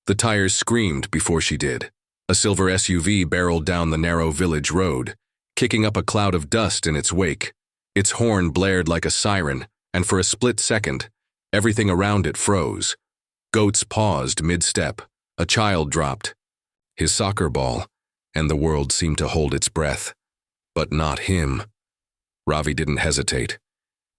The tires screamed before she did. A silver SUV barreled down the narrow village road, kicking up a cloud of dust in its wake. Its horn blared like a siren, and for a split second, everything around it froze. Goats paused mid-step. A child dropped. His soccer ball, and the world seemed to hold its breath. But not him. Ravi didn't hesitate.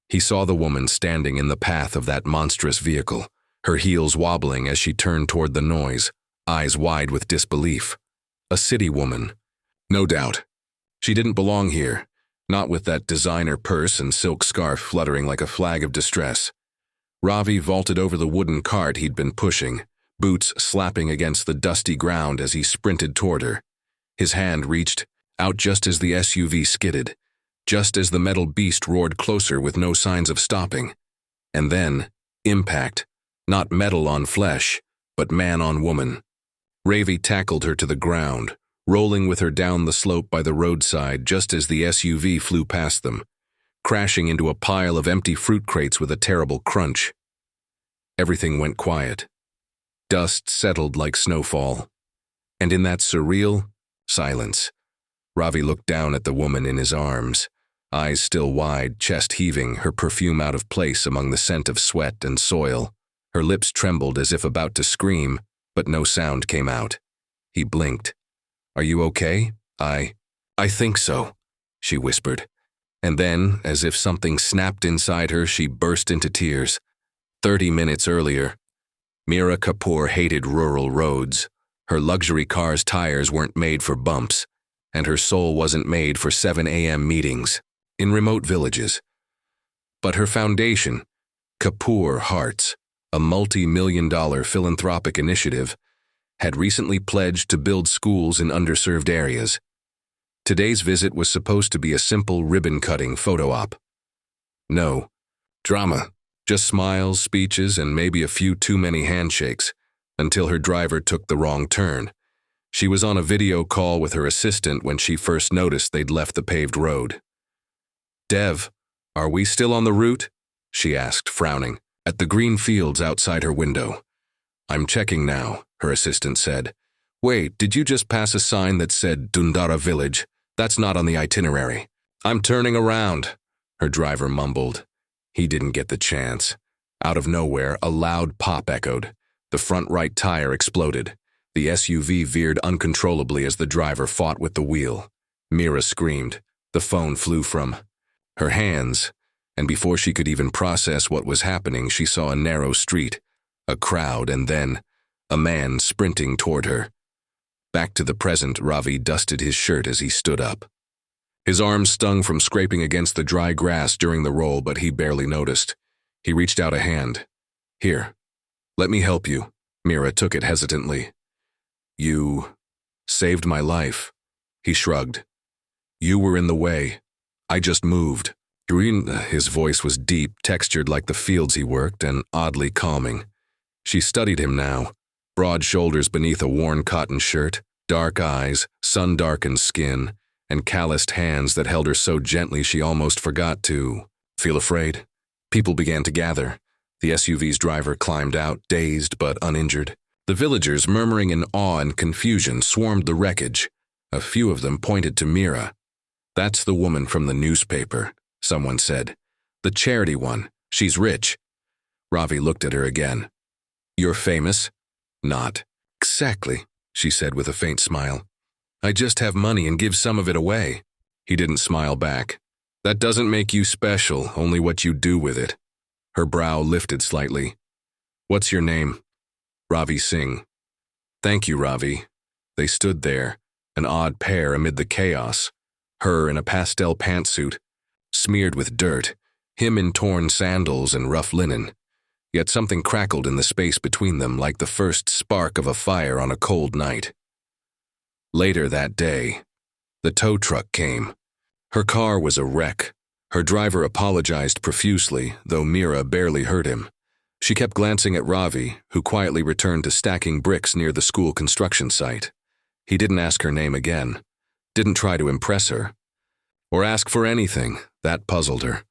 He saw the woman standing in the path of that monstrous vehicle, her heels wobbling as she turned toward the noise, eyes wide with disbelief. A city woman. No doubt. She didn't belong here, not with that designer purse and silk scarf fluttering like a flag of distress. Ravi vaulted over the wooden cart he'd been pushing, boots slapping against the dusty ground as he sprinted toward her. His hand reached out just as the SUV skidded, just as the metal beast roared closer with no signs of stopping. And then, impact. Not metal on flesh, but man on woman. Ravi tackled her to the ground, rolling with her down the slope by the roadside just as the SUV flew past them, crashing into a pile of empty fruit crates with a terrible crunch. Everything went quiet. Dust settled like snowfall. And in that surreal silence, Ravi looked down at the woman in his arms, eyes still wide, chest heaving, her perfume out of place among the scent of sweat and soil. Her lips trembled as if about to scream, but no sound came out. He blinked. "Are you okay?" I think so," she whispered. And then, as if something snapped inside her, she burst into tears. 30 minutes earlier, Meera Kapoor hated rural roads. Her luxury car's tires weren't made for bumps, and her soul wasn't made for 7 a.m. meetings in remote villages. But her foundation, Kapoor Hearts, a multi-million-dollar philanthropic initiative, had recently pledged to build schools in underserved areas. Today's visit was supposed to be a simple ribbon-cutting photo op. No drama, just smiles, speeches, and maybe a few too many handshakes, until her driver took the wrong turn. She was on a video call with her assistant when she first noticed they'd left the paved road. "Dev, are we still on the route?" she asked, frowning, at the green fields outside her window. "I'm checking now," her assistant said. "Wait, did you just pass a sign that said Dundara Village? That's not on the itinerary." "I'm turning around," her driver mumbled. He didn't get the chance. Out of nowhere, a loud pop echoed. The front right tire exploded. The SUV veered uncontrollably as the driver fought with the wheel. Meera screamed. The phone flew from her hands, and before she could even process what was happening, she saw a narrow street, a crowd, and then a man sprinting toward her. Back to the present, Ravi dusted his shirt as he stood up. His arms stung from scraping against the dry grass during the roll, but he barely noticed. He reached out a hand. "Here, let me help you." Meera took it hesitantly. "You saved my life." He shrugged. "You were in the way. I just moved." His voice was deep, textured like the fields he worked, and oddly calming. She studied him now, broad shoulders beneath a worn cotton shirt, dark eyes, sun-darkened skin, and calloused hands that held her so gently she almost forgot to feel afraid. People began to gather. The SUV's driver climbed out, dazed but uninjured. The villagers, murmuring in awe and confusion, swarmed the wreckage. A few of them pointed to Meera. "That's the woman from the newspaper," someone said. "The charity one. She's rich." Ravi looked at her again. "You're famous?" "Not exactly," she said with a faint smile. "I just have money and give some of it away." He didn't smile back. "That doesn't make you special, only what you do with it." Her brow lifted slightly. "What's your name?" "Ravi Singh." "Thank you, Ravi." They stood there, an odd pair amid the chaos. Her in a pastel pantsuit, smeared with dirt, him in torn sandals and rough linen. Yet something crackled in the space between them like the first spark of a fire on a cold night. Later that day, the tow truck came. Her car was a wreck. Her driver apologized profusely, though Meera barely heard him. She kept glancing at Ravi, who quietly returned to stacking bricks near the school construction site. He didn't ask her name again, didn't try to impress her, or ask for anything. That puzzled her.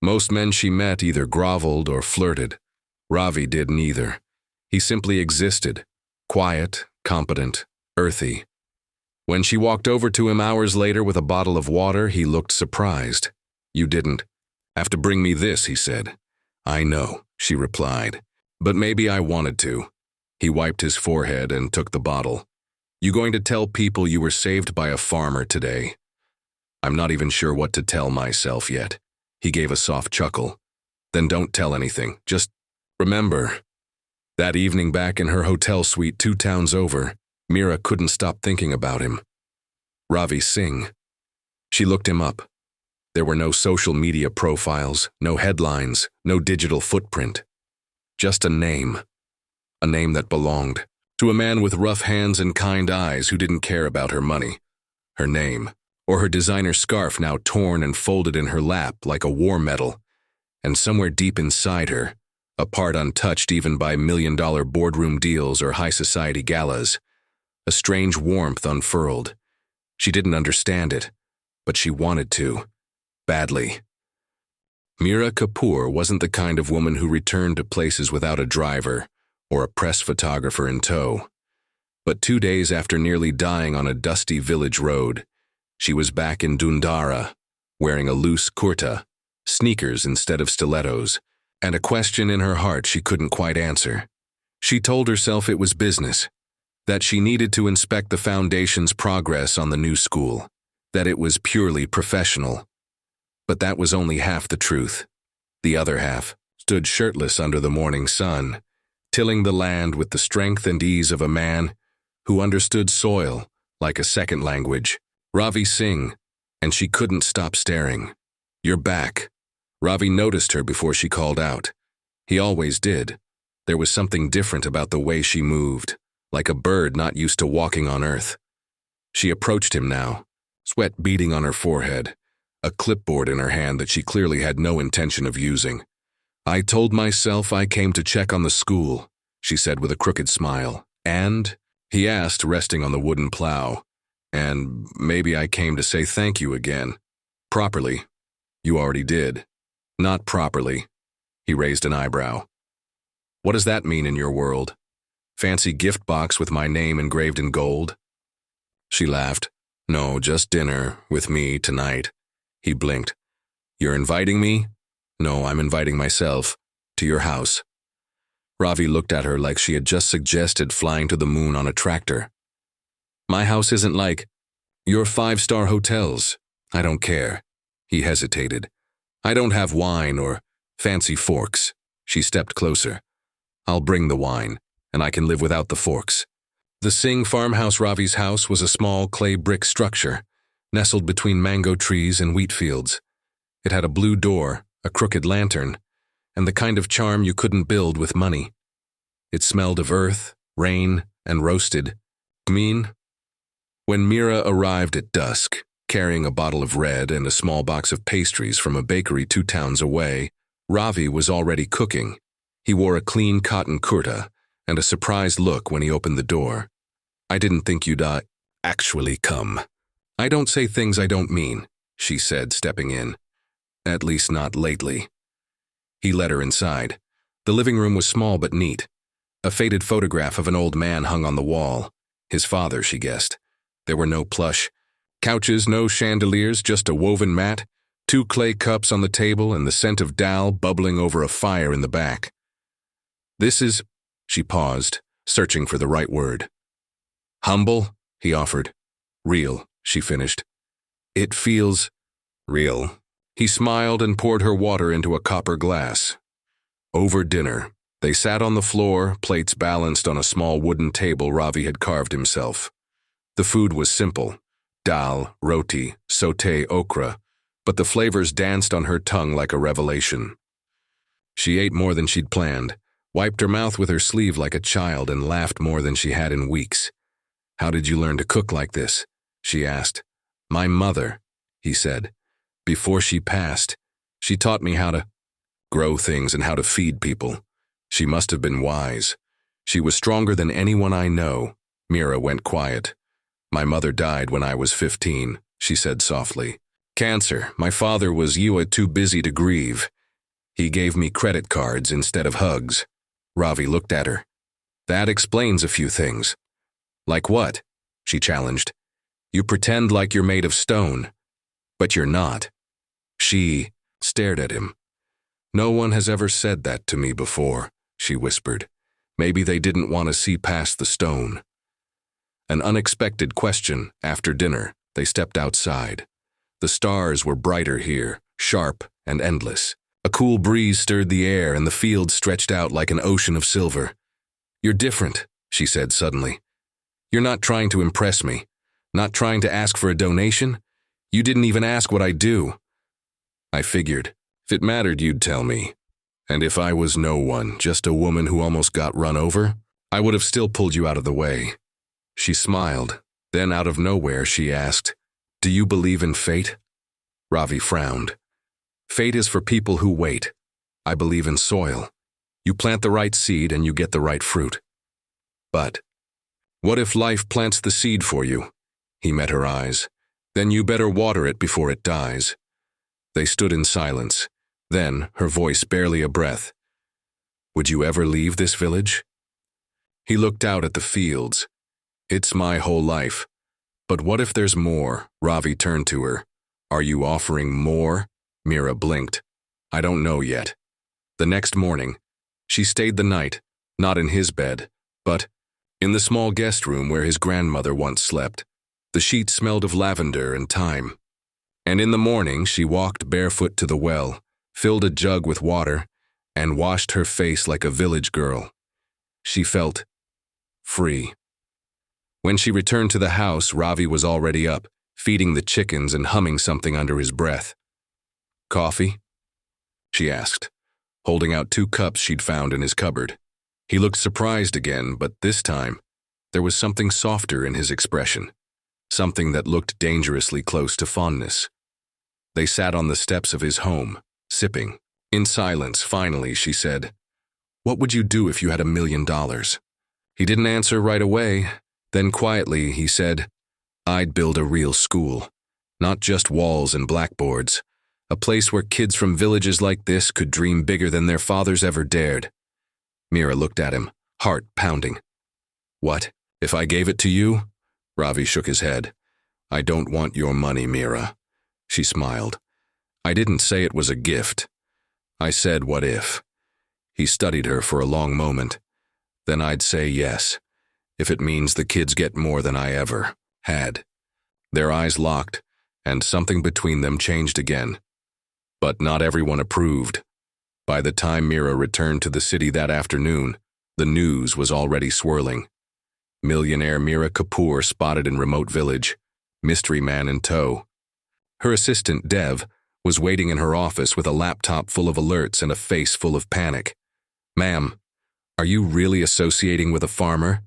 Most men she met either groveled or flirted. Ravi did neither. He simply existed, Quiet, competent, earthy. When she walked over to him hours later with a bottle of water, he looked surprised. "You didn't have to bring me this," he said. "I know," she replied, "but maybe I wanted to." He wiped his forehead and took the bottle. "You going to tell people you were saved by a farmer today?" "I'm not even sure what to tell myself yet." He gave a soft chuckle. "Then don't tell anything. Just remember." That evening back in her hotel suite 2 towns over, Mira couldn't stop thinking about him. Ravi Singh. She looked him up. There were no social media profiles, no headlines, no digital footprint. Just a name that belonged to a man with rough hands and kind eyes who didn't care about her money. Her name, or her designer scarf now torn and folded in her lap like a war medal. And somewhere deep inside her, a part untouched even by million-dollar boardroom deals or high society galas, a strange warmth unfurled. She didn't understand it, but she wanted to, badly. Mira Kapoor wasn't the kind of woman who returned to places without a driver or a press photographer in tow. But 2 days after nearly dying on a dusty village road, she was back in Dundara, wearing a loose kurta, sneakers instead of stilettos, and a question in her heart she couldn't quite answer. She told herself it was business, that she needed to inspect the foundation's progress on the new school, that it was purely professional. But that was only half the truth. The other half stood shirtless under the morning sun, tilling the land with the strength and ease of a man who understood soil like a second language. Ravi Singh, and she couldn't stop staring. "You're back." Ravi noticed her before she called out. He always did. There was something different about the way she moved, like a bird not used to walking on earth. She approached him now, sweat beading on her forehead, a clipboard in her hand that she clearly had no intention of using. "I told myself I came to check on the school," she said with a crooked smile. "And?" he asked, resting on the wooden plow. "And maybe I came to say thank you again. Properly." "You already did." "Not properly." He raised an eyebrow. "What does that mean in your world? Fancy gift box with my name engraved in gold?" She laughed. "No, just dinner with me tonight." He blinked. "You're inviting me?" "No, I'm inviting myself. To your house." Ravi looked at her like she had just suggested flying to the moon on a tractor. "My house isn't like your 5-star hotels. I don't care." He hesitated. "I don't have wine or fancy forks." She stepped closer. "I'll bring the wine, and I can live without the forks." The Singh farmhouse, Ravi's house, was a small clay brick structure, nestled between mango trees and wheat fields. It had a blue door, a crooked lantern, and the kind of charm you couldn't build with money. It smelled of earth, rain, and roasted gmean. When Mira arrived at dusk, carrying a bottle of red and a small box of pastries from a bakery 2 towns away, Ravi was already cooking. He wore a clean cotton kurta and a surprised look when he opened the door. "I didn't think you'd, actually come." "I don't say things I don't mean," she said, stepping in. "At least not lately." He led her inside. The living room was small but neat. A faded photograph of an old man hung on the wall. His father, she guessed. There were no plush couches, no chandeliers, just a woven mat, 2 clay cups on the table, and the scent of dal bubbling over a fire in the back. "This is—" she paused, searching for the right word. "Humble," he offered. "Real," she finished. "It feels real." He smiled and poured her water into a copper glass. Over dinner, they sat on the floor, plates balanced on a small wooden table Ravi had carved himself. The food was simple: dal, roti, sauté okra, but the flavors danced on her tongue like a revelation. She ate more than she'd planned, wiped her mouth with her sleeve like a child, and laughed more than she had in weeks. "How did you learn to cook like this?" she asked. "My mother," he said. "Before she passed, she taught me how to grow things and how to feed people. She must have been wise. She was stronger than anyone I know." Mira went quiet. "My mother died when I was 15, she said softly. "Cancer. My father was too busy to grieve. He gave me credit cards instead of hugs." Ravi looked at her. That explains a few things. Like what? She challenged. You pretend like you're made of stone, but you're not. She stared at him. No one has ever said that to me before, she whispered. Maybe they didn't want to see past the stone. An unexpected question after dinner. They stepped outside. The stars were brighter here, sharp and endless. A cool breeze stirred the air and the field stretched out like an ocean of silver. You're different, she said suddenly. You're not trying to impress me, not trying to ask for a donation. You didn't even ask what I do. I figured, if it mattered, you'd tell me. And if I was no one, just a woman who almost got run over, I would have still pulled you out of the way. She smiled. Then out of nowhere, she asked, Do you believe in fate? Ravi frowned. Fate is for people who wait. I believe in soil. You plant the right seed and you get the right fruit. But what if life plants the seed for you? He met her eyes. Then you better water it before it dies. They stood in silence. Then, her voice barely a breath. Would you ever leave this village? He looked out at the fields. It's my whole life. But what if there's more? Ravi turned to her. Are you offering more? Mira blinked. I don't know yet. The next morning, she stayed the night, not in his bed, but in the small guest room where his grandmother once slept. The sheets smelled of lavender and thyme. And in the morning, she walked barefoot to the well, filled a jug with water, and washed her face like a village girl. She felt free. When she returned to the house, Ravi was already up, feeding the chickens and humming something under his breath. Coffee? She asked, holding out 2 cups she'd found in his cupboard. He looked surprised again, but this time, there was something softer in his expression, something that looked dangerously close to fondness. They sat on the steps of his home, sipping. In silence, finally, she said, What would you do if you had $1 million? He didn't answer right away. Then quietly, he said, I'd build a real school. Not just walls and blackboards. A place where kids from villages like this could dream bigger than their fathers ever dared. Mira looked at him, heart pounding. What, if I gave it to you? Ravi shook his head. I don't want your money, Mira. She smiled. I didn't say it was a gift. I said, what if? He studied her for a long moment. Then I'd say yes, if it means the kids get more than I ever had. Their eyes locked, and something between them changed again. But not everyone approved. By the time Mira returned to the city that afternoon, the news was already swirling. Millionaire Mira Kapoor spotted in remote village, mystery man in tow. Her assistant, Dev, was waiting in her office with a laptop full of alerts and a face full of panic. Ma'am, are you really associating with a farmer?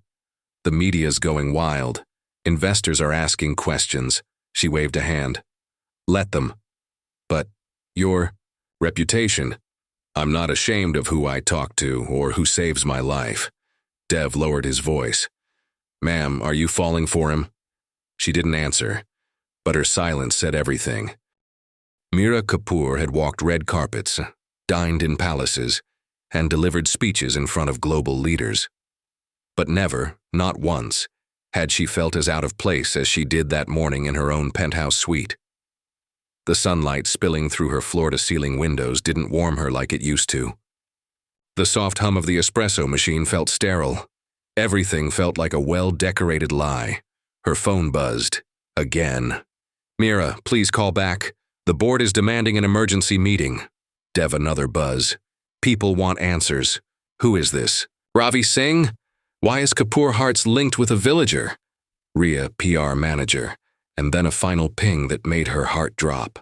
The media's going wild. Investors are asking questions. She waved a hand. Let them. But your reputation. I'm not ashamed of who I talk to or who saves my life. Dev lowered his voice. Ma'am, are you falling for him? She didn't answer, but her silence said everything. Mira Kapoor had walked red carpets, dined in palaces, and delivered speeches in front of global leaders. But never, not once, had she felt as out of place as she did that morning in her own penthouse suite. The sunlight spilling through her floor-to-ceiling windows didn't warm her like it used to. The soft hum of the espresso machine felt sterile. Everything felt like a well-decorated lie. Her phone buzzed. Again. Mira, please call back. The board is demanding an emergency meeting. Dev, another buzz. People want answers. Who is this? Ravi Singh? Why is Kapoor Hearts linked with a villager? Ria, PR manager. And then a final ping that made her heart drop.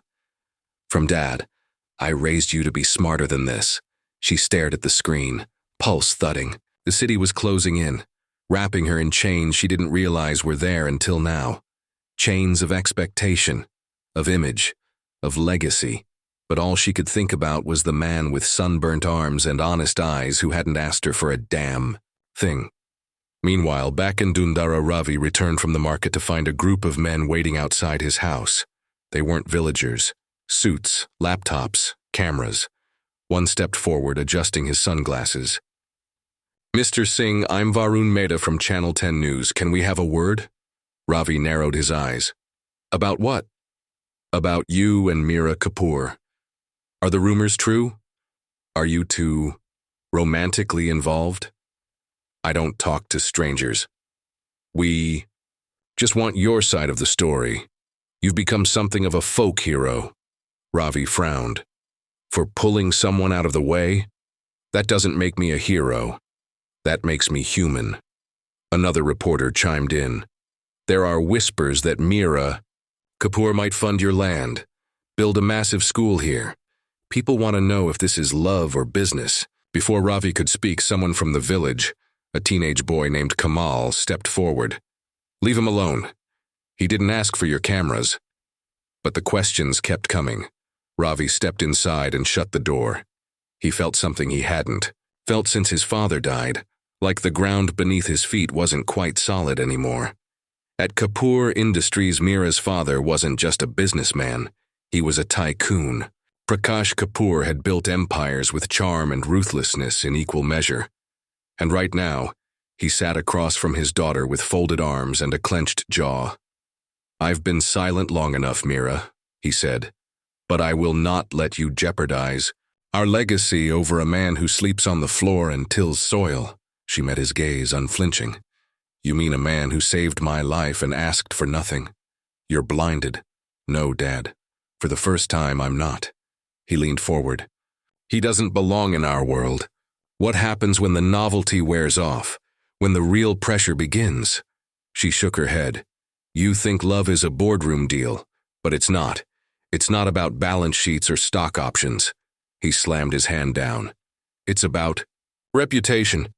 From Dad, I raised you to be smarter than this. She stared at the screen, pulse thudding. The city was closing in, wrapping her in chains she didn't realize were there until now. Chains of expectation, of image, of legacy. But all she could think about was the man with sunburnt arms and honest eyes who hadn't asked her for a damn thing. Meanwhile, back in Dundara, Ravi returned from the market to find a group of men waiting outside his house. They weren't villagers. Suits, laptops, cameras. One stepped forward, adjusting his sunglasses. Mr. Singh, I'm Varun Mehta from Channel 10 News. Can we have a word? Ravi narrowed his eyes. About what? About you and Meera Kapoor. Are the rumors true? Are you two romantically involved? I don't talk to strangers. We just want your side of the story. You've become something of a folk hero. Ravi frowned. For pulling someone out of the way? That doesn't make me a hero. That makes me human. Another reporter chimed in. There are whispers that Meera Kapoor might fund your land, build a massive school here. People want to know if this is love or business. Before Ravi could speak, someone from the village, a teenage boy named Kamal, stepped forward. Leave him alone. He didn't ask for your cameras. But the questions kept coming. Ravi stepped inside and shut the door. He felt something he hadn't felt since his father died, like the ground beneath his feet wasn't quite solid anymore. At Kapoor Industries, Meera's father wasn't just a businessman, he was a tycoon. Prakash Kapoor had built empires with charm and ruthlessness in equal measure. And right now, he sat across from his daughter with folded arms and a clenched jaw. I've been silent long enough, Meera, he said, but I will not let you jeopardize our legacy over a man who sleeps on the floor and tills soil. She met his gaze, unflinching. You mean a man who saved my life and asked for nothing? You're blinded. No, Dad. For the first time, I'm not. He leaned forward. He doesn't belong in our world. What happens when the novelty wears off? When the real pressure begins? She shook her head. You think love is a boardroom deal, but it's not. It's not about balance sheets or stock options. He slammed his hand down. It's about reputation.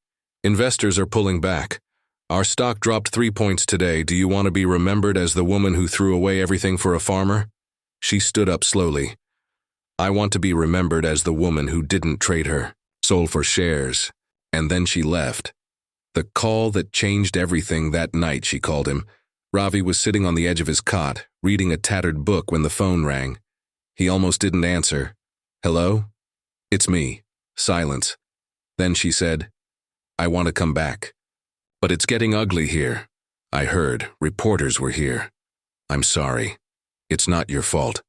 Investors are pulling back. Our stock dropped 3 points today. Do you want to be remembered as the woman who threw away everything for a farmer? She stood up slowly. I want to be remembered as the woman who didn't trade her soul for shares. And then she left. The call that changed everything that night, she called him. Ravi was sitting on the edge of his cot, reading a tattered book when the phone rang. He almost didn't answer. Hello? It's me. Silence. Then she said, I want to come back. But it's getting ugly here. I heard reporters were here. I'm sorry. It's not your fault.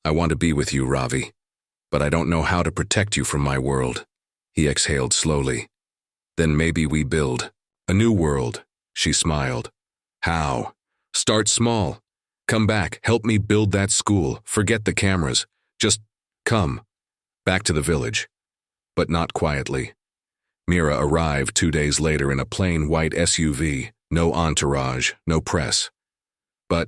I want to be with you, Ravi. But I don't know how to protect you from my world. He exhaled slowly. Then maybe we build a new world. She smiled. How? Start small. Come back. Help me build that school. Forget the cameras. Just come. Back to the village. But not quietly. Meera arrived 2 days later in a plain white SUV, no entourage, no press. But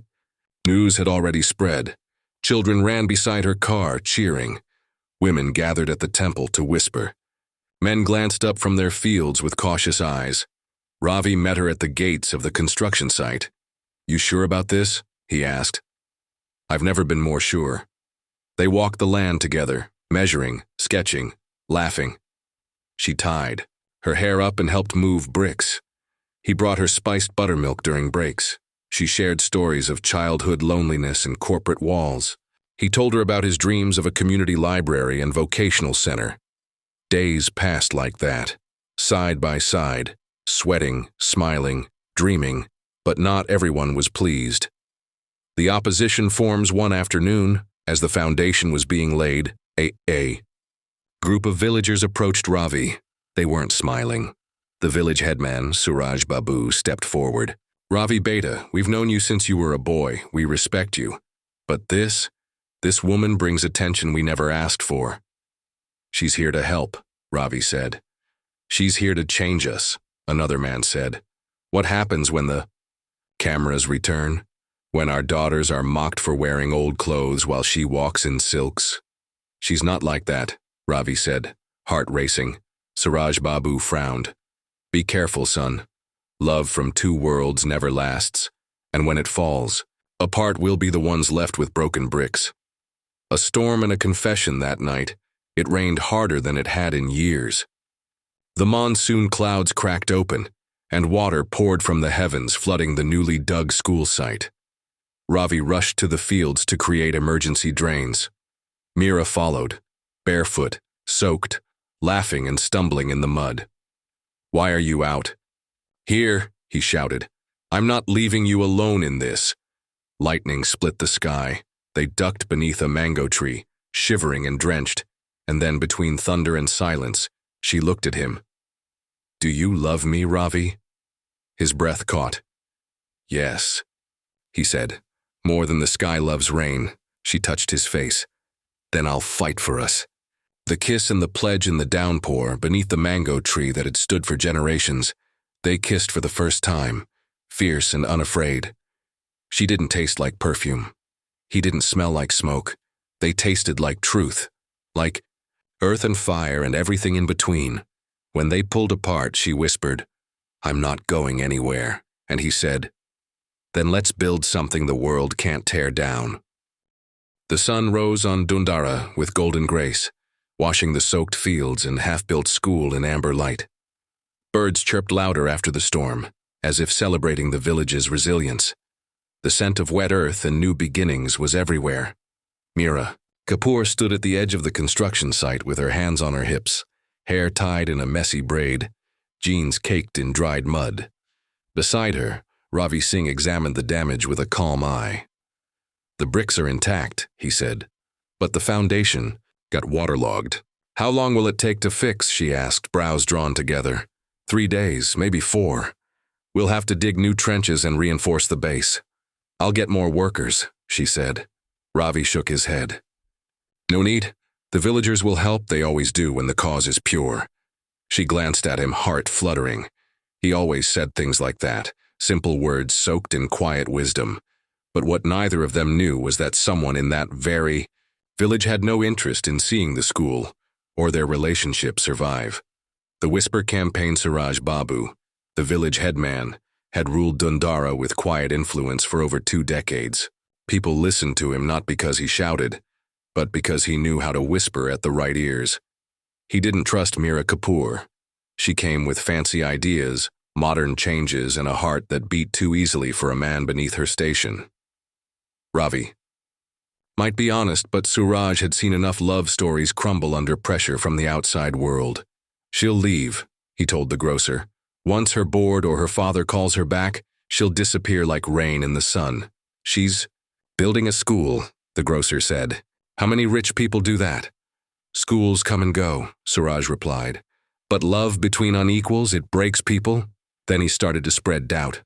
news had already spread. Children ran beside her car, cheering. Women gathered at the temple to whisper. Men glanced up from their fields with cautious eyes. Ravi met her at the gates of the construction site. You sure about this? He asked. I've never been more sure. They walked the land together, measuring, sketching, laughing. She tied her hair up and helped move bricks. He brought her spiced buttermilk during breaks. She shared stories of childhood loneliness and corporate walls. He told her about his dreams of a community library and vocational center. Days passed like that, side by side, sweating, smiling, dreaming, but not everyone was pleased. The opposition forms one afternoon, as the foundation was being laid, a group of villagers approached Ravi. They weren't smiling. The village headman, Suraj Babu, stepped forward. Ravi Beta, we've known you since you were a boy. We respect you. But this woman brings attention we never asked for. She's here to help, Ravi said. She's here to change us, another man said. What happens when the cameras return? When our daughters are mocked for wearing old clothes while she walks in silks? She's not like that, Ravi said, heart racing. Suraj Babu frowned. Be careful, son. Love from two worlds never lasts, and when it falls, apart we'll be the ones left with broken bricks. A storm and a confession that night. It rained harder than it had in years. The monsoon clouds cracked open, and water poured from the heavens, flooding the newly dug school site. Ravi rushed to the fields to create emergency drains. Meera followed, barefoot, soaked, laughing and stumbling in the mud. Why are you out? Here, he shouted. I'm not leaving you alone in this. Lightning split the sky. They ducked beneath a mango tree, shivering and drenched, and then between thunder and silence, she looked at him. Do you love me, Ravi? His breath caught. Yes, he said. More than the sky loves rain. She touched his face. Then I'll fight for us. The kiss and the pledge in the downpour, beneath the mango tree that had stood for generations, they kissed for the first time, fierce and unafraid. She didn't taste like perfume. He didn't smell like smoke. They tasted like truth, like earth and fire and everything in between. When they pulled apart, she whispered, I'm not going anywhere. And he said, then let's build something the world can't tear down. The sun rose on Dundara with golden grace, washing the soaked fields and half-built school in amber light. Birds chirped louder after the storm, as if celebrating the village's resilience. The scent of wet earth and new beginnings was everywhere. Mira Kapoor stood at the edge of the construction site with her hands on her hips, hair tied in a messy braid, jeans caked in dried mud. Beside her, Ravi Singh examined the damage with a calm eye. The bricks are intact, he said, but the foundation got waterlogged. How long will it take to fix, she asked, brows drawn together. 3 days, maybe 4. We'll have to dig new trenches and reinforce the base. I'll get more workers, she said. Ravi shook his head. No need. The villagers will help, they always do when the cause is pure. She glanced at him, heart fluttering. He always said things like that, simple words soaked in quiet wisdom. But what neither of them knew was that someone in that very village had no interest in seeing the school or their relationship survive. The Whisper campaign Suraj Babu, the village headman, had ruled Dundara with quiet influence for over 2 decades. People listened to him not because he shouted, but because he knew how to whisper at the right ears. He didn't trust Mira Kapoor. She came with fancy ideas, modern changes, and a heart that beat too easily for a man beneath her station. Ravi might be honest, but Suraj had seen enough love stories crumble under pressure from the outside world. She'll leave, he told the grocer. Once her board or her father calls her back, she'll disappear like rain in the sun. She's building a school, the grocer said. How many rich people do that? Schools come and go, Suraj replied. But love between unequals, it breaks people. Then he started to spread doubt.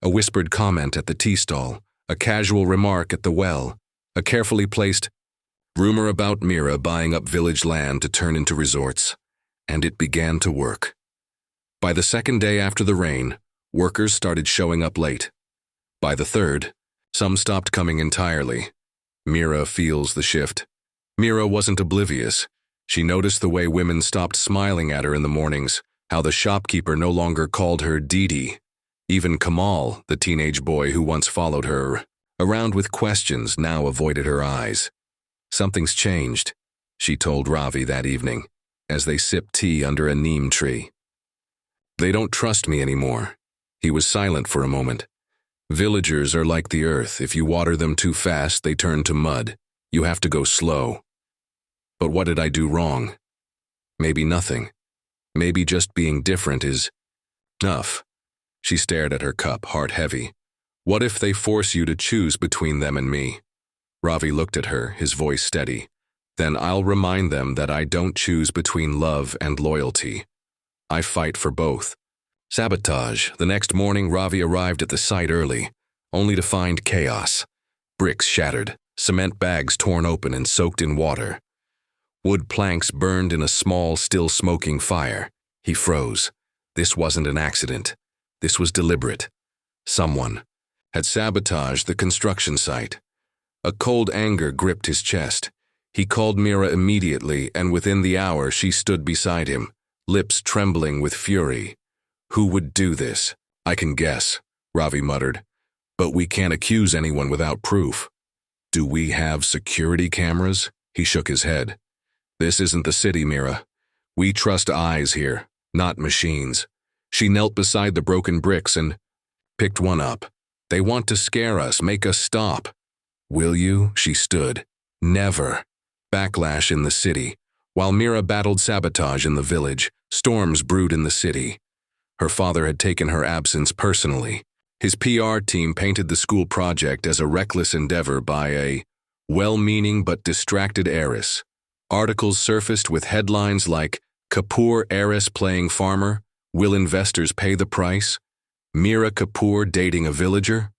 A whispered comment at the tea stall, a casual remark at the well, a carefully placed rumor about Mira buying up village land to turn into resorts. And it began to work. By the 2nd day after the rain, workers started showing up late. By the 3rd, some stopped coming entirely. Mira feels the shift. Mira wasn't oblivious. She noticed the way women stopped smiling at her in the mornings, how the shopkeeper no longer called her Didi. Even Kamal, the teenage boy who once followed her around with questions, now avoided her eyes. Something's changed, she told Ravi that evening, as they sipped tea under a neem tree. They don't trust me anymore. He was silent for a moment. Villagers are like the earth. If you water them too fast, they turn to mud. You have to go slow. But what did I do wrong? Maybe nothing. Maybe just being different is enough. She stared at her cup, heart heavy. What if they force you to choose between them and me? Ravi looked at her, his voice steady. Then I'll remind them that I don't choose between love and loyalty. I fight for both. Sabotage. The next morning, Ravi arrived at the site early, only to find chaos. Bricks shattered, cement bags torn open and soaked in water. Wood planks burned in a small, still smoking fire. He froze. This wasn't an accident. This was deliberate. Someone had sabotaged the construction site. A cold anger gripped his chest. He called Mira immediately, and within the hour she stood beside him, lips trembling with fury. Who would do this? I can guess, Ravi muttered. But we can't accuse anyone without proof. Do we have security cameras? He shook his head. This isn't the city, Mira. We trust eyes here, not machines. She knelt beside the broken bricks and picked one up. They want to scare us, make us stop. Will you? She stood. Never. Backlash in the city. While Mira battled sabotage in the village, storms brewed in the city. Her father had taken her absence personally. His PR team painted the school project as a reckless endeavor by a well-meaning but distracted heiress. Articles surfaced with headlines like, "Kapoor heiress playing farmer? Will investors pay the price? Meera Kapoor dating a villager?"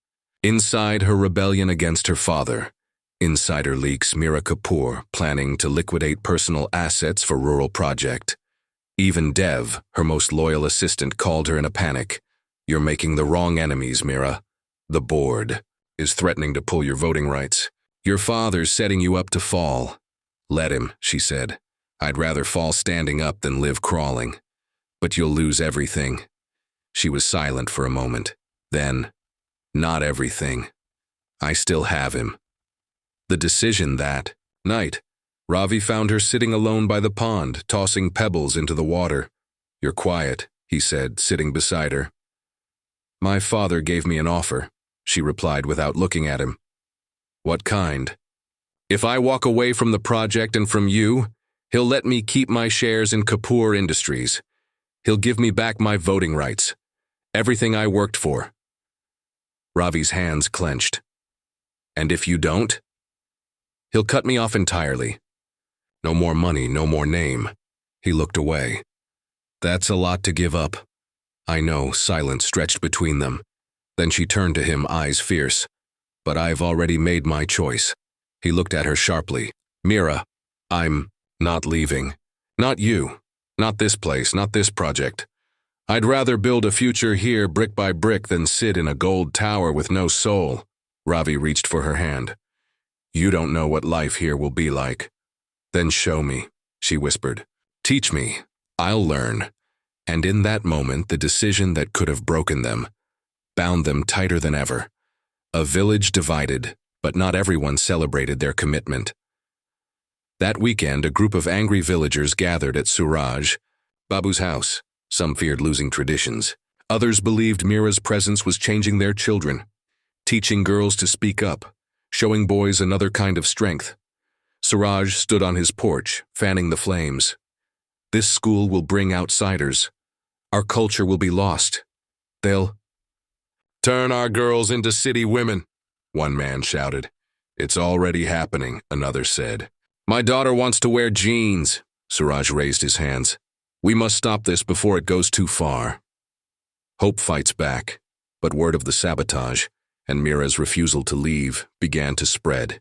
Inside her rebellion against her father. Insider leaks Meera Kapoor planning to liquidate personal assets for rural project. Even Dev, her most loyal assistant, called her in a panic. "You're making the wrong enemies, Meera. The board is threatening to pull your voting rights. Your father's setting you up to fall." "Let him," she said. "I'd rather fall standing up than live crawling. But you'll lose everything." She was silent for a moment. Then, "Not everything. I still have him." The decision that night, Ravi found her sitting alone by the pond, tossing pebbles into the water. "You're quiet," he said, sitting beside her. "My father gave me an offer," she replied without looking at him. "What kind?" "If I walk away from the project and from you, he'll let me keep my shares in Kapoor Industries. He'll give me back my voting rights. Everything I worked for." Ravi's hands clenched. "And if you don't?" "He'll cut me off entirely. No more money, no more name." He looked away. "That's a lot to give up." "I know," silence stretched between them. Then she turned to him, eyes fierce. "But I've already made my choice." He looked at her sharply. "Meera, I'm not leaving. Not you. Not this place, not this project. I'd rather build a future here brick by brick than sit in a gold tower with no soul." Ravi reached for her hand. "You don't know what life here will be like." "Then show me," she whispered. "Teach me. I'll learn." And in that moment, the decision that could have broken them bound them tighter than ever. A village divided, but not everyone celebrated their commitment. That weekend, a group of angry villagers gathered at Suraj, Babu's house. Some feared losing traditions. Others believed Meera's presence was changing their children, teaching girls to speak up, showing boys another kind of strength. Suraj stood on his porch, fanning the flames. "This school will bring outsiders. Our culture will be lost. They'll turn our girls into city women," one man shouted. "It's already happening," another said. "My daughter wants to wear jeans." Suraj raised his hands. "We must stop this before it goes too far." Hope fights back, but word of the sabotage and Meera's refusal to leave began to spread.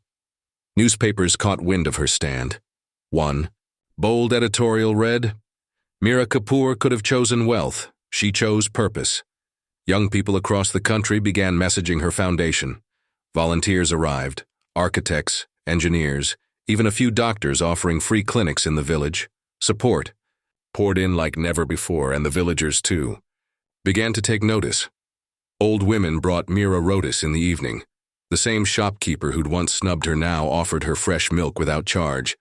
Newspapers caught wind of her stand. One bold editorial read, "Meera Kapoor could have chosen wealth. She chose purpose." Young people across the country began messaging her foundation. Volunteers arrived, architects, engineers, even a few doctors offering free clinics in the village. Support poured in like never before, and the villagers, too, began to take notice. Old women brought Meera Rotis in the evening. The same shopkeeper who'd once snubbed her now offered her fresh milk without charge.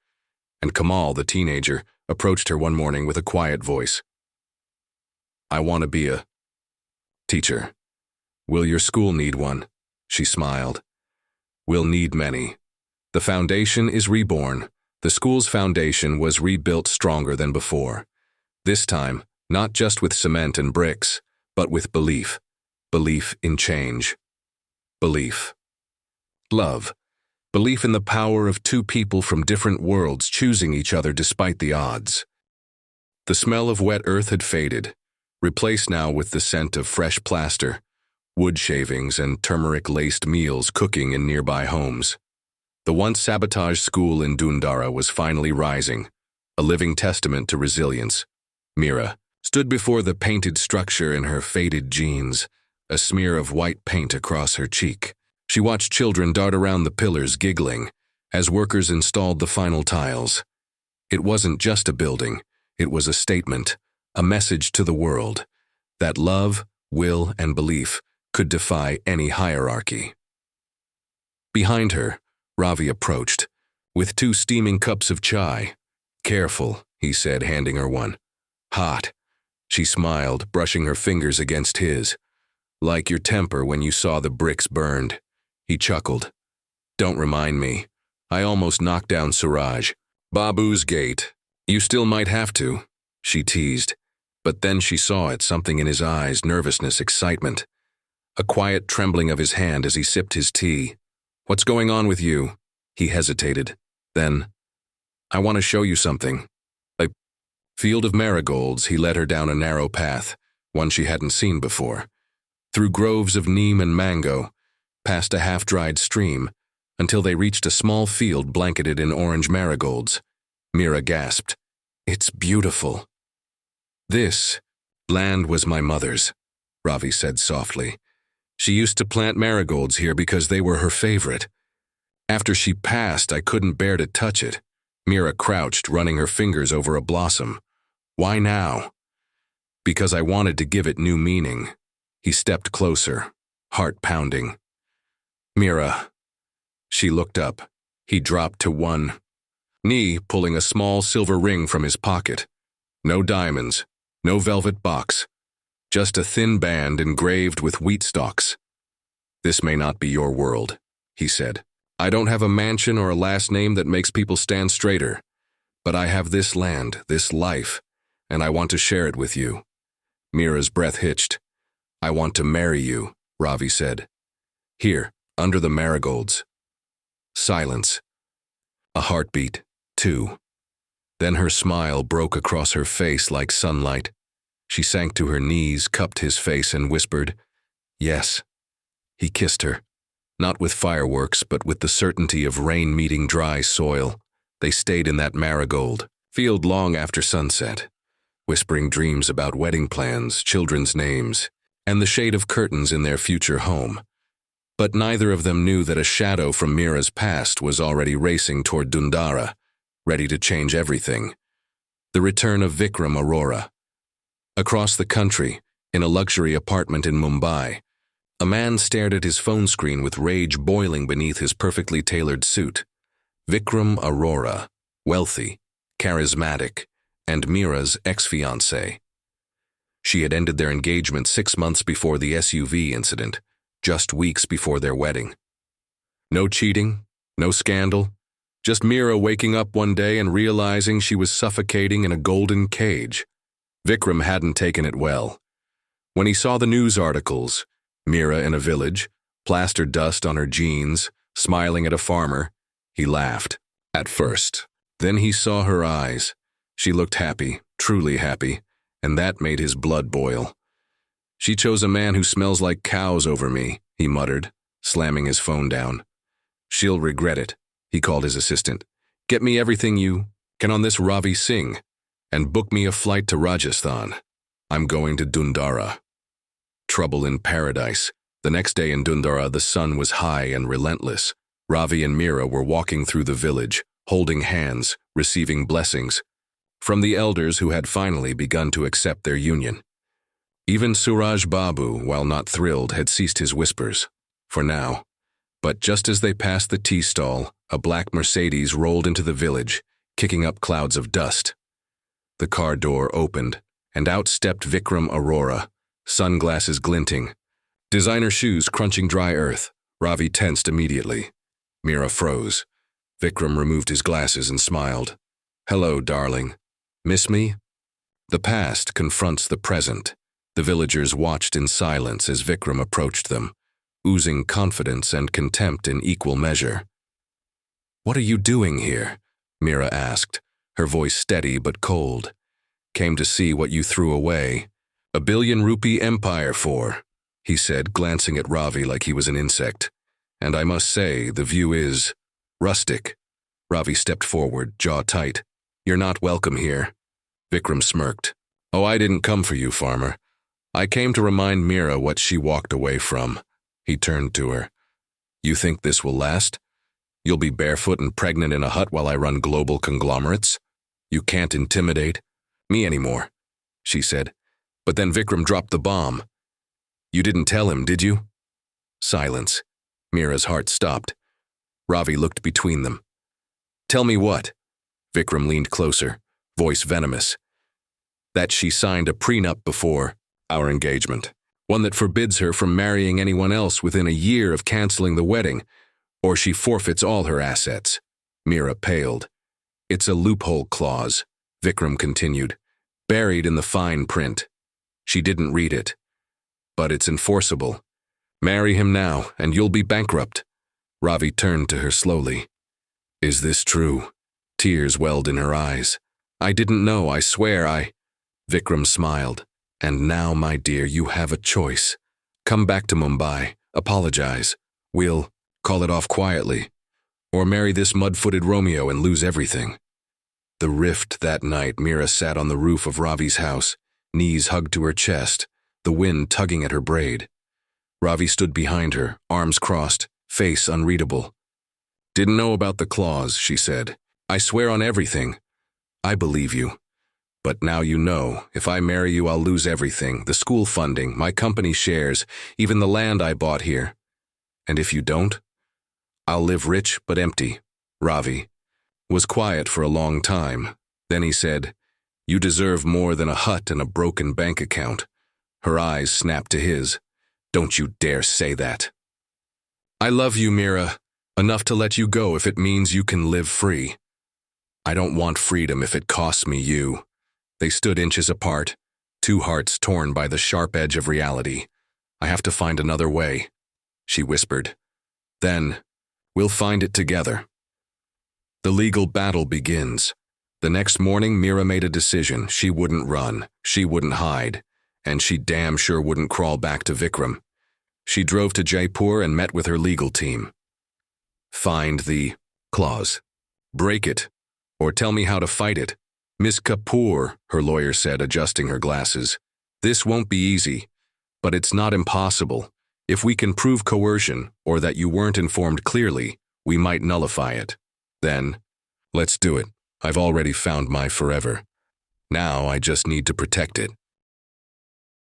And Kamal, the teenager, approached her one morning with a quiet voice. "I want to be a teacher. Will your school need one?" She smiled. "We'll need many. The foundation is reborn." The school's foundation was rebuilt stronger than before. This time, not just with cement and bricks, but with belief. Belief in change. Belief. Love. Belief in the power of two people from different worlds choosing each other despite the odds. The smell of wet earth had faded, replaced now with the scent of fresh plaster, wood shavings, and turmeric-laced meals cooking in nearby homes. The once sabotaged school in Dundara was finally rising, a living testament to resilience. Meera stood before the painted structure in her faded jeans, a smear of white paint across her cheek. She watched children dart around the pillars, giggling, as workers installed the final tiles. It wasn't just a building, it was a statement, a message to the world, that love, will, and belief could defy any hierarchy. Behind her, Ravi approached, with 2 steaming cups of chai. "Careful," he said, handing her one. "Hot." She smiled, brushing her fingers against his. "Like your temper when you saw the bricks burned." He chuckled. "Don't remind me. I almost knocked down Suraj. Babu's gate. You still might have to," she teased. But then she saw it, something in his eyes, nervousness, excitement. A quiet trembling of his hand as he sipped his tea. "What's going on with you?" He hesitated. Then, "I want to show you something." A field of marigolds. He led her down a narrow path, one she hadn't seen before, through groves of neem and mango, past a half-dried stream, until they reached a small field blanketed in orange marigolds. Mira gasped. "It's beautiful." "This land was my mother's," Ravi said softly. "She used to plant marigolds here because they were her favorite. After she passed, I couldn't bear to touch it." Mira crouched, running her fingers over a blossom. "Why now?" "Because I wanted to give it new meaning." He stepped closer, heart pounding. "Mira." She looked up. He dropped to one knee, pulling a small silver ring from his pocket. No diamonds, no velvet box, just a thin band engraved with wheat stalks. "This may not be your world," he said. "I don't have a mansion or a last name that makes people stand straighter. But I have this land, this life, and I want to share it with you." Mira's breath hitched. "I want to marry you," Ravi said. "Here, under the marigolds." Silence. A heartbeat, too. Then her smile broke across her face like sunlight. She sank to her knees, cupped his face, and whispered, "Yes." He kissed her, not with fireworks, but with the certainty of rain meeting dry soil. They stayed in that marigold field long after sunset, whispering dreams about wedding plans, children's names, and the shade of curtains in their future home. But neither of them knew that a shadow from Mira's past was already racing toward Dundara, ready to change everything. The return of Vikram Arora. Across the country, in a luxury apartment in Mumbai, a man stared at his phone screen with rage boiling beneath his perfectly tailored suit. Vikram Arora, wealthy, charismatic, and Mira's ex-fiancé. She had ended their engagement 6 months before the SUV incident, just weeks before their wedding. No cheating, no scandal, just Mira waking up one day and realizing she was suffocating in a golden cage. Vikram hadn't taken it well. When he saw the news articles, Mira in a village, plaster dust on her jeans, smiling at a farmer, he laughed, at first. Then he saw her eyes. She looked happy, truly happy, and that made his blood boil. "She chose a man who smells like cows over me," he muttered, slamming his phone down. "She'll regret it," he called his assistant. "Get me everything you can on this Ravi Singh, and book me a flight to Rajasthan. I'm going to Dundara." Trouble in paradise. The next day in Dundara, the sun was high and relentless. Ravi and Mira were walking through the village, holding hands, receiving blessings from the elders who had finally begun to accept their union. Even Suraj Babu, while not thrilled, had ceased his whispers, for now. But just as they passed the tea stall, a black Mercedes rolled into the village, kicking up clouds of dust. The car door opened, and out stepped Vikram Arora, sunglasses glinting, designer shoes crunching dry earth. Ravi tensed immediately. Mira froze. Vikram removed his glasses and smiled. "Hello, darling. Miss me?" The past confronts the present. The villagers watched in silence as Vikram approached them, oozing confidence and contempt in equal measure. "What are you doing here?" Mira asked, her voice steady but cold. "Came to see what you threw away. A 1 billion rupee empire for," he said, glancing at Ravi like he was an insect. "And I must say, the view is rustic." Ravi stepped forward, jaw tight. "You're not welcome here." Vikram smirked. "Oh, I didn't come for you, farmer. I came to remind Mira what she walked away from." He turned to her. "You think this will last? You'll be barefoot and pregnant in a hut while I run global conglomerates? You can't intimidate me anymore," she said. But then Vikram dropped the bomb. "You didn't tell him, did you?" Silence. Mira's heart stopped. Ravi looked between them. "Tell me what?" Vikram leaned closer, voice venomous. "That she signed a prenup before our engagement, one that forbids her from marrying anyone else within a year of canceling the wedding, or she forfeits all her assets." Mira paled. "It's a loophole clause," Vikram continued. buried in the fine print. She didn't read it. But it's enforceable. Marry him now, and you'll be bankrupt. Ravi turned to her slowly. Is this true? Tears welled in her eyes. I didn't know, I swear Vikram smiled. And now, my dear, you have a choice. Come back to Mumbai, apologize. We'll call it off quietly. Or marry this mud-footed Romeo and lose everything. The rift that night, Meera sat on the roof of Ravi's house, knees hugged to her chest, the wind tugging at her braid. Ravi stood behind her, arms crossed, face unreadable. Didn't know about the clause, she said. I swear on everything. I believe you. But now you know, if I marry you, I'll lose everything, the school funding, my company shares, even the land I bought here. And if you don't, I'll live rich but empty. Ravi was quiet for a long time. Then he said, You deserve more than a hut and a broken bank account. Her eyes snapped to his. Don't you dare say that. I love you, Meera, enough to let you go if it means you can live free. I don't want freedom if it costs me you. They stood inches apart, two hearts torn by the sharp edge of reality. I have to find another way, she whispered. Then, we'll find it together. The legal battle begins. The next morning, Meera made a decision. She wouldn't run, she wouldn't hide, and she damn sure wouldn't crawl back to Vikram. She drove to Jaipur and met with her legal team. Find the clause. Break it, or tell me how to fight it. Miss Kapoor, her lawyer said, adjusting her glasses. This won't be easy, but it's not impossible. If we can prove coercion, or that you weren't informed clearly, we might nullify it. Then, let's do it. I've already found my forever. Now I just need to protect it.